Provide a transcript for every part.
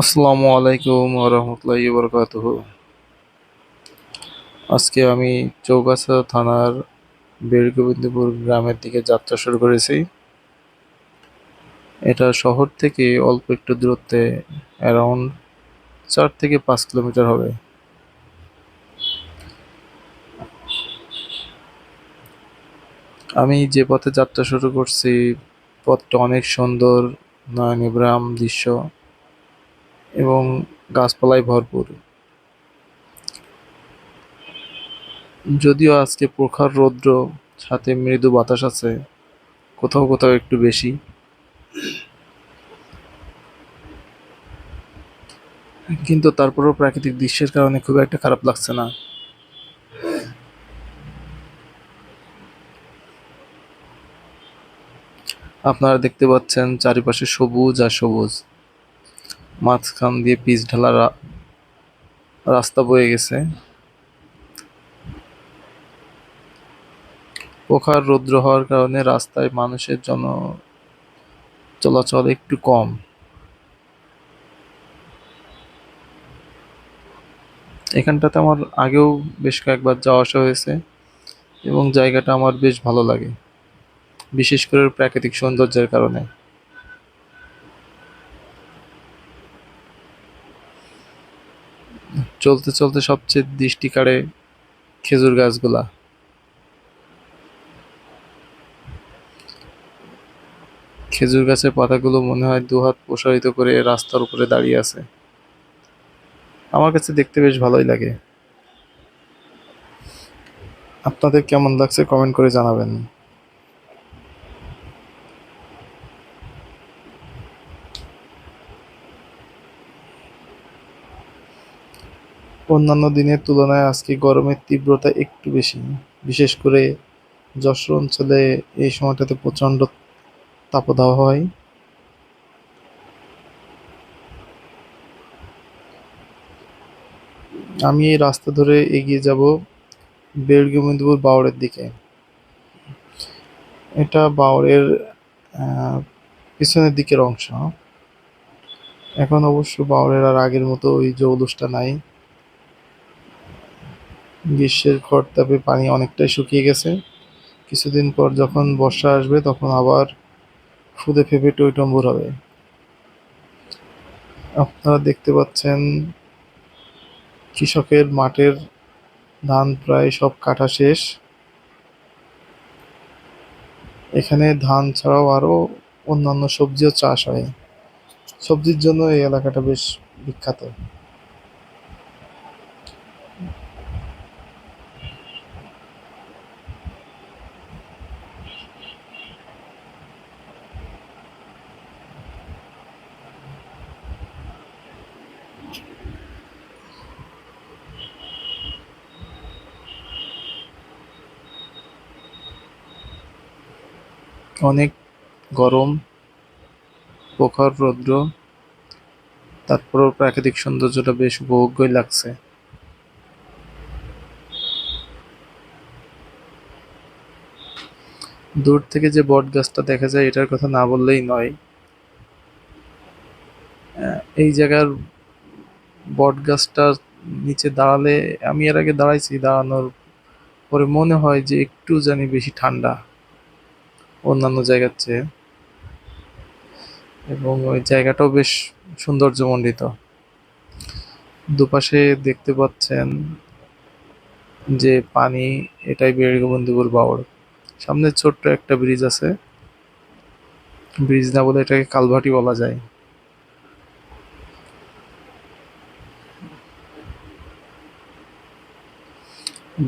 আসসালামু আলাইকুম রহমতুল্লাহি বরকাতুহু। আজকে আমি চৌগাছা থানার বীরগোবিন্দপুর গ্রামের দিকে যাত্রা শুরু করেছি। এটা শহর থেকে অল্প একটু দূরত্বে, অ্যারাউন্ড 4 থেকে 5 কিলোমিটার হবে। আমি যে পথে যাত্রা শুরু করছি, পথটা অনেক সুন্দর, নয়নগ্রাম দৃশ্য এবং গাছপালায় ভরপুর। যদিও আজকে প্রখর রৌদ্র, সাথে মৃদু বাতাস আছে, কোথাও কোথাও একটু বেশি, কিন্তু তারপরেও প্রাকৃতিক দৃশ্যের কারণে খুব একটা খারাপ লাগছে না। আপনারা দেখতে পাচ্ছেন চারিপাশে সবুজ আর সবুজ, মাঝখান দিয়ে পিচ ঢালা রাস্তা বয়ে গেছে। প্রখর রৌদ্র হওয়ার কারণে রাস্তায় মানুষের চলাচল একটু কম। এখানটাতে আমার আগেও বেশ কয়েকবার যাওয়া আসা হয়েছে এবং জায়গাটা আমার বেশ ভালো লাগে, বিশেষ করে প্রাকৃতিক সৌন্দর্যের কারণে। চলতে চলতে সবচেয়ে দৃষ্টি কাড়ে খেজুর গাছগুলা। খেজুর গাছের পাতাগুলো মনে হয় দুহাত প্রসারিত করে রাস্তার উপরে দাঁড়িয়ে আছে। আমার কাছে দেখতে বেশ ভালোই লাগে। আপনাদের কেমন লাগছে কমেন্ট করে জানাবেন। অন্যান্য দিনের তুলনায় আজকে গরমের তীব্রতা একটু বেশি, বিশেষ করে যশোর অঞ্চলে এই সময়টাতে প্রচণ্ড তাপদাহ হয়। আমি এই রাস্তা ধরে এগিয়ে যাব বীরগোবিন্দপুর বাওড়ের দিকে। এটা বাওড়ের আহ, পিছনের দিকের অংশ। এখন অবশ্য বাওড়ের আর আগের মতো ওই জৌলুসটা নাই। গ্রীষ্মের খরতাপে পানি অনেকটাই শুকিয়ে গেছে। কিছুদিন পর যখন বর্ষা আসবে তখন আবার ফুদে ফেঁপে টইটম্বুর হবে। আপনারা দেখতে পাচ্ছেন কৃষকের মাঠের ধান প্রায় সব কাটা শেষ। এখানে ধান ছাড়াও আরও অন্যান্য সবজিও চাষ হয়। সবজির জন্য এই এলাকাটা বেশ বিখ্যাত। অনেক গরম, প্রখর রৌদ্র, তারপরেও প্রাকৃতিক সৌন্দর্যটা বেশ উপভোগ্যই লাগছে। দূর থেকে যে বট গাছটা দেখা যায় এটার কথা না বললেই নয়। এই জায়গার বট গাছটার নিচে দাঁড়ালে, আমি এর আগে দাঁড়াইছি, দাঁড়ানোর পরে মনে হয় যে একটু জানি বেশি ঠান্ডা অন্যান্য জায়গার চেয়ে, এবং ওই জায়গাটাও বেশ সৌন্দর্যমণ্ডিত। দুপাশে দেখতে পাচ্ছেন যে পানি, এটাই বীরগোবিন্দপুর বাওড়। সামনে ছোট্ট একটা ব্রিজ আছে, ব্রিজ না বলে এটাকে কালভার্টই বলা যায়।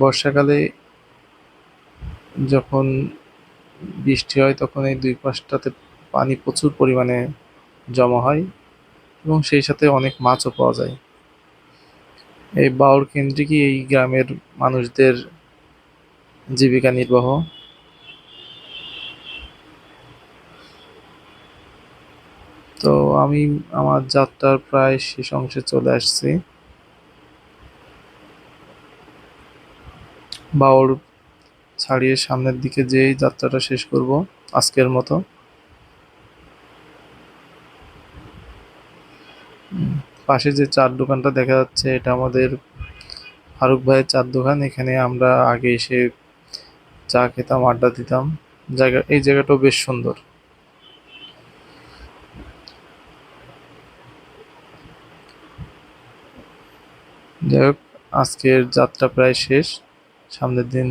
বর্ষাকালে যখন বৃষ্টি হয় তখন এই দুই পাশটাতে পানি প্রচুর পরিমাণে জমা হয় এবং সেই সাথে অনেক মাছও পাওয়া যায়। এই বাওড় কেন্দ্রিকই এই গ্রামের মানুষদের জীবিকা নির্বাহ। তো আমি আমার যাত্রার প্রায় শেষ অংশে চলে আসছি। বাওড় ছাড়িয়ে সামনের দিকে যেই যাত্রাটা শেষ করব আজকের মতো। পাশে যে চার দোকানটা দেখা যাচ্ছে এটা আমাদের ফারুক ভাইয়ের চার দোকান। এখানে আমরা আগে এসে চা খেতাম, আড্ডা দিতাম। এই জায়গাটাও বেশ সুন্দর। যাই হোক, আজকের যাত্রা প্রায় শেষ। সামনের দিন